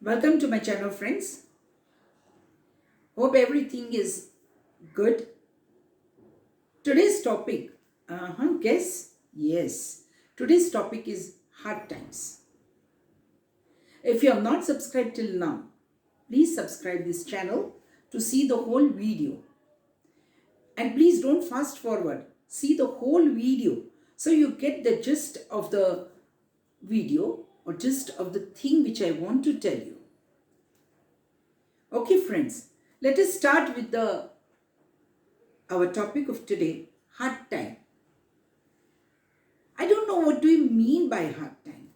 Welcome to my channel, friends. Hope everything is good. Today's topic, guess? Yes. Today's topic is hard times. If you have not subscribed till now, please subscribe this channel to see the whole video. And please don't fast forward. See the whole video so you get the gist of the video or gist of the thing which I want to tell you. Okay, friends, let us start with our topic of today, hard time. I don't know what do you mean by hard time.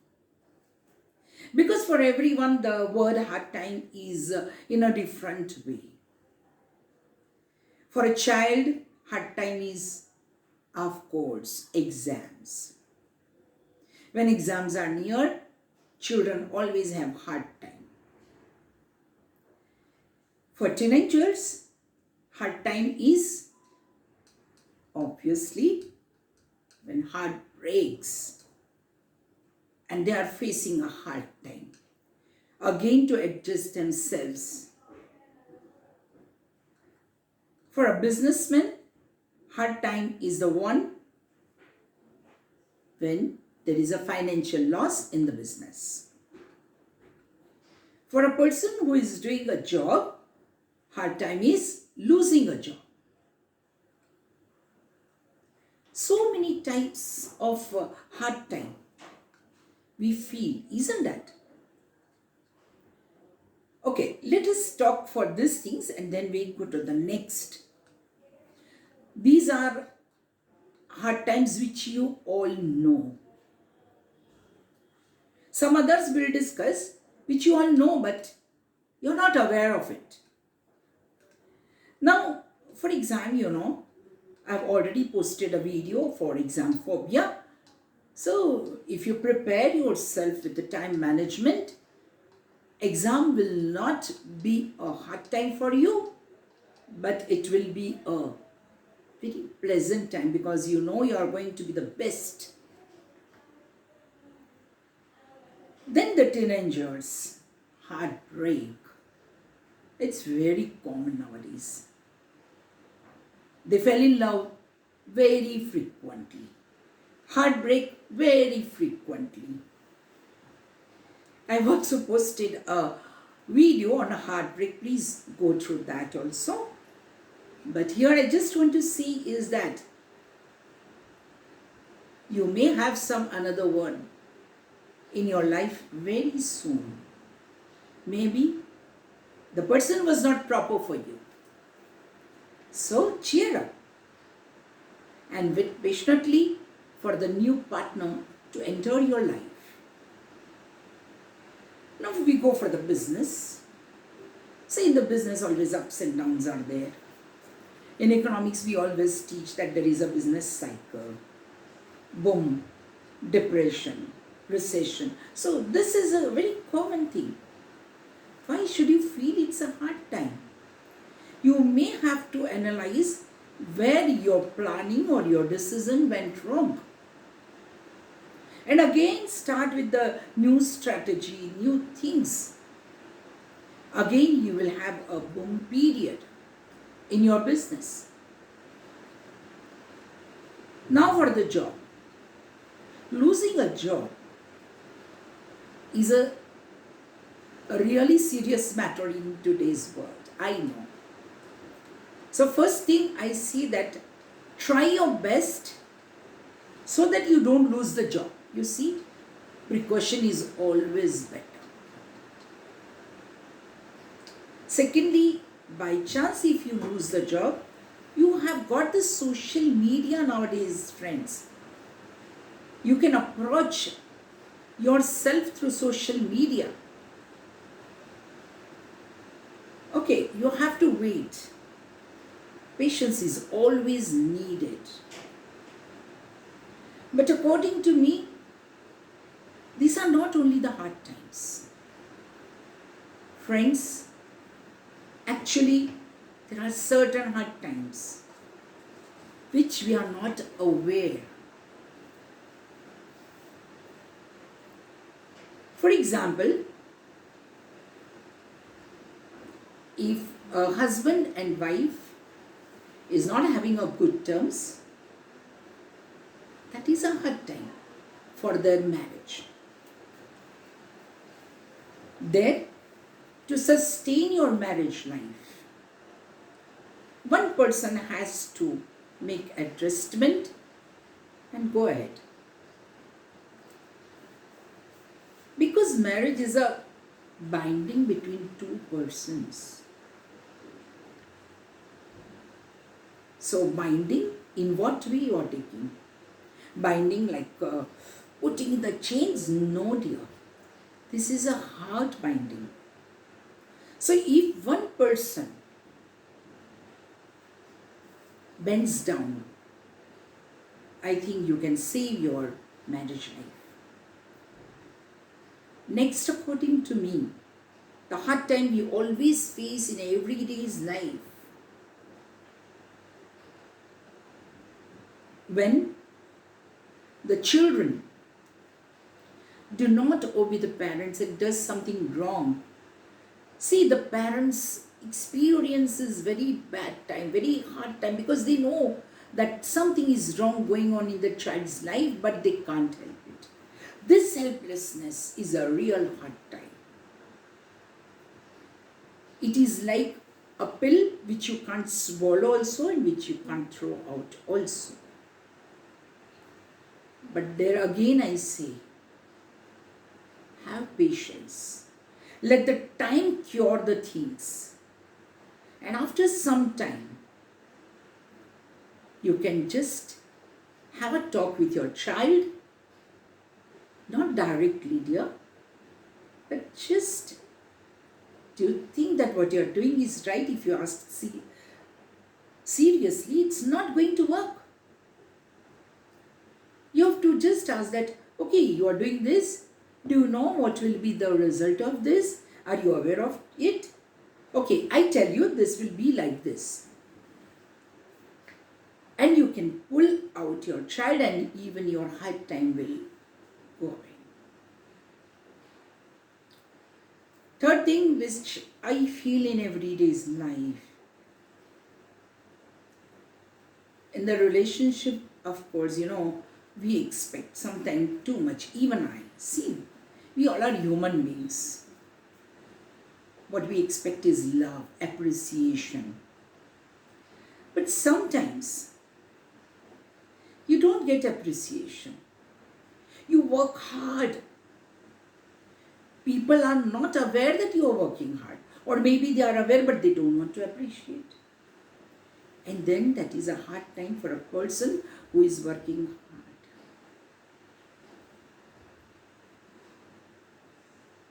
Because for everyone, the word hard time is in a different way. For a child, hard time is, of course, exams. When exams are near, children always have hard time. For teenagers, hard time is obviously when heart breaks and they are facing a hard time again to adjust themselves. For a businessman, hard time is the one when there is a financial loss in the business. For a person who is doing a job, hard time is losing a job. So many types of hard time we feel, isn't that? Okay, let us talk for these things and then we go to the next. These are hard times which you all know. Some others will discuss which you all know but you're not aware of it. Now, for exam, I've already posted a video for exam phobia. So, if you prepare yourself with the time management, exam will not be a hard time for you, but it will be a very pleasant time because you know you are going to be the best. Then the teenagers, heartbreak. It's very common nowadays. They fell in love very frequently. Heartbreak very frequently. I've also posted a video on a heartbreak. Please go through that also. But here I just want to see is that you may have some another one in your life very soon. Maybe the person was not proper for you. So cheer up and wait patiently for the new partner to enter your life. Now we go for the business. See, in the business always ups and downs are there. In economics we always teach that there is a business cycle. Boom, depression, recession. So this is a very common thing. Why should you feel it's a hard time? You may have to analyze where your planning or your decision went wrong. And again start with the new strategy, new things. Again you will have a boom period in your business. Now for the job. Losing a job is a really serious matter in today's world. I know. So first thing I see that try your best so that you don't lose the job. You see, precaution is always better. Secondly, by chance if you lose the job, you have got the social media nowadays, friends. You can approach yourself through social media. Okay, you have to wait. Patience is always needed. But according to me, these are not only the hard times. Friends, actually, there are certain hard times which we are not aware. For example, if a husband and wife is not having a good terms, that is a hard time for their marriage. Then, to sustain your marriage life, one person has to make adjustment and go ahead. Because marriage is a binding between two persons. So binding, in what way you are taking? Binding like putting the chains? No, dear. This is a heart binding. So if one person bends down, I think you can save your marriage life. Next, according to me, the hard time we always face in everyday's life, when the children do not obey the parents and does something wrong. See, the parents experiences very bad time, very hard time, because they know that something is wrong going on in the child's life, but they can't help it. This helplessness is a real hard time. It is like a pill which you can't swallow also and which you can't throw out also. But there again I say, have patience. Let the time cure the things. And after some time, you can just have a talk with your child. Not directly, dear, but just, do you think that what you're doing is right? If you ask seriously, it's not going to work. You have to just ask that, okay, you are doing this. Do you know what will be the result of this? Are you aware of it? Okay, I tell you, this will be like this. And you can pull out your child and even your hard time will go away. Third thing which I feel in everyday's life, in the relationship, of course, we expect sometimes too much. Even I. See, we all are human beings. What we expect is love, appreciation. But sometimes you don't get appreciation. You work hard. People are not aware that you are working hard. Or maybe they are aware but they don't want to appreciate. And then that is a hard time for a person who is working hard.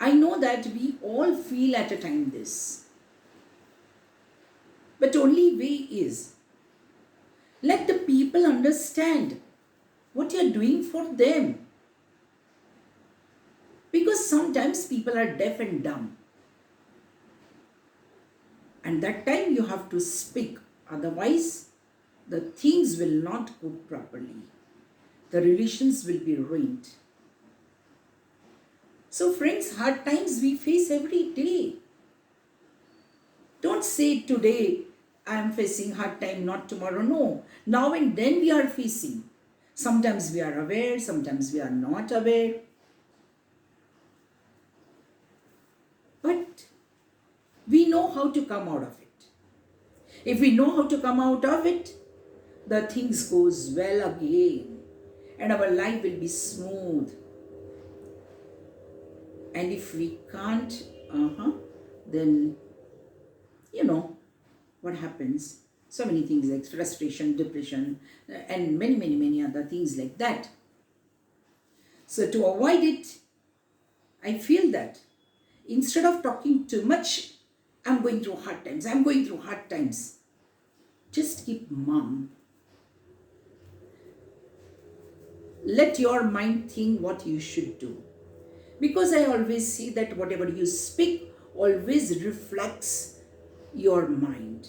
I know that we all feel at a time this. But only way is, let the people understand what you are doing for them. Because sometimes people are deaf and dumb. And that time you have to speak. Otherwise, the things will not go properly. The relations will be ruined. So friends, hard times we face every day. Don't say today, I am facing hard time, not tomorrow. No. Now and then we are facing. Sometimes we are aware, sometimes we are not aware. But we know how to come out of it. If we know how to come out of it, the things goes well again. And our life will be smooth. And if we can't, then what happens? So many things like frustration, depression, and many other things like that. So to avoid it, I feel that instead of talking too much, I'm going through hard times. Just keep mum. Let your mind think what you should do. Because I always see that whatever you speak always reflects your mind.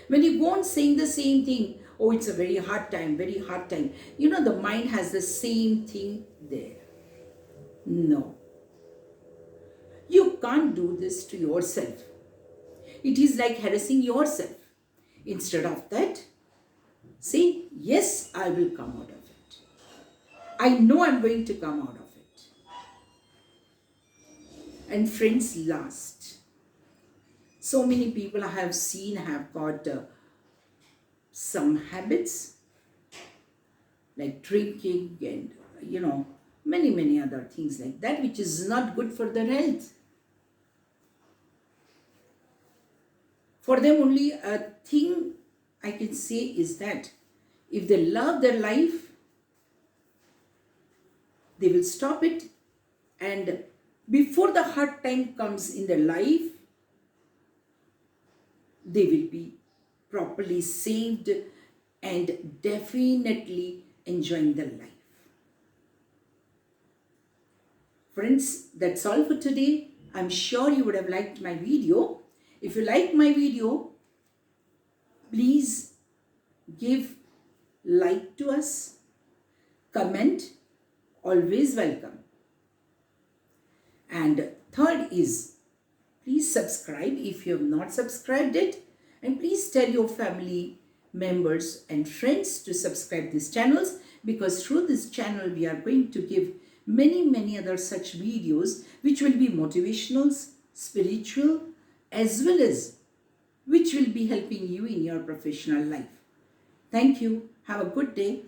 When you go on saying the same thing, oh, it's a very hard time. The mind has the same thing there. No. You can't do this to yourself. it is like harassing yourself. Instead of that, say, yes, I will come out of it. I know I'm going to come out of it. And friends, last, so many people I have seen have got some habits like drinking and, many other things like that, which is not good for their health. For them, only a thing I can say is that if they love their life, they will stop it, and before the hard time comes in their life, they will be properly saved and definitely enjoying their life. Friends, that's all for today. I'm sure you would have liked my video. If you like my video, please give like to us, comment, always welcome. And third is, please subscribe if you have not subscribed it, and please tell your family members and friends to subscribe these channels, because through this channel we are going to give many other such videos which will be motivational, spiritual, as well as which will be helping you in your professional life. Thank you. Have a good day.